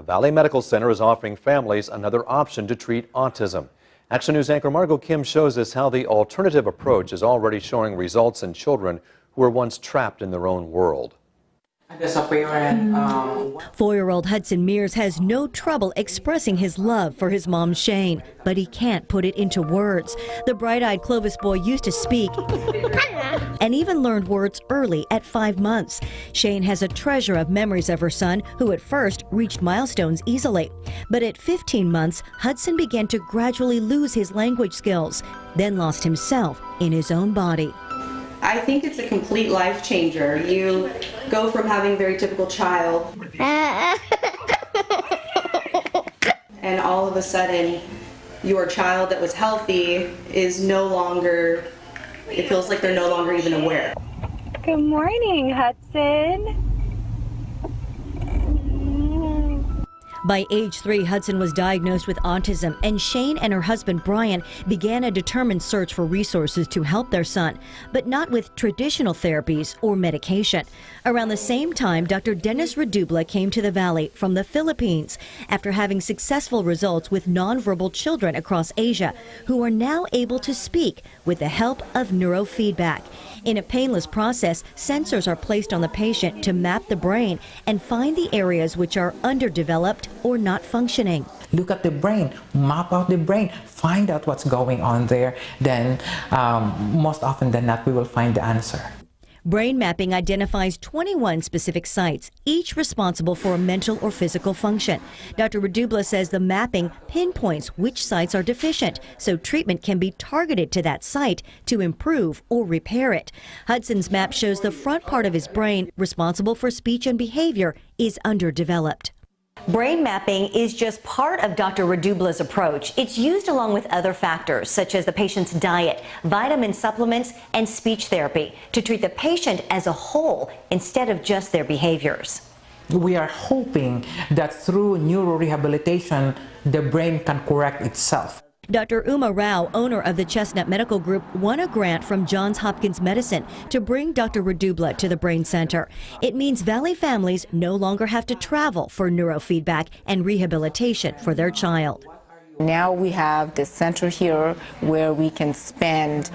A Valley Medical Center is offering families another option to treat autism. Action News anchor Margot Kim shows us how the alternative approach is already showing results in children who were once trapped in their own world. 4-year-old Hudson Mears has no trouble expressing his love for his mom, Shane, but he can't put it into words. The bright-eyed Clovis boy used to speak and even learned words early at 5 months. Shane has a treasure of memories of her son, who at first reached milestones easily. But at 15 months, Hudson began to gradually lose his language skills, then lost himself in his own body. I think it's a complete life changer. You go from having a very typical child and all of a sudden your child that was healthy is no longer, it feels like they're no longer even aware. Good morning, Hudson. By age 3, Hudson was diagnosed with autism, and Shane and her husband Brian began a determined search for resources to help their son, but not with traditional therapies or medication. Around the same time, Dr. Dennis Redubla came to the Valley from the Philippines after having successful results with nonverbal children across Asia who are now able to speak with the help of neurofeedback. In a painless process, sensors are placed on the patient to map the brain and find the areas which are underdeveloped or not functioning. Look at the brain, map out the brain, find out what's going on there. Then most often than not, we will find the answer. Brain mapping identifies 21 specific sites, each responsible for a mental or physical function. Dr. Redubla says the mapping pinpoints which sites are deficient, so treatment can be targeted to that site to improve or repair it. Hudson's map shows the front part of his brain, responsible for speech and behavior, is underdeveloped. Brain mapping is just part of Dr. Redubla's approach. It's used along with other factors, such as the patient's diet, vitamin supplements, and speech therapy, to treat the patient as a whole instead of just their behaviors. We are hoping that through neurorehabilitation, the brain can correct itself. Dr. Uma Rao, owner of the Chestnut Medical Group, won a grant from Johns Hopkins Medicine to bring Dr. Redubla to the Brain Center. It means Valley families no longer have to travel for neurofeedback and rehabilitation for their child. Now we have this center here where we can spend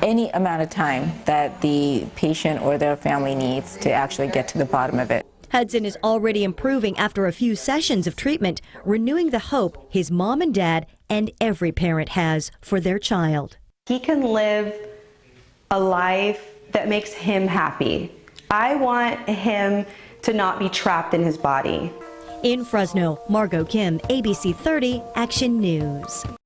any amount of time that the patient or their family needs to actually get to the bottom of it. Hudson is already improving after a few sessions of treatment, renewing the hope his mom and dad and every parent has for their child. He can live a life that makes him happy. I want him to not be trapped in his body. In Fresno, Margot Kim, ABC 30 Action News.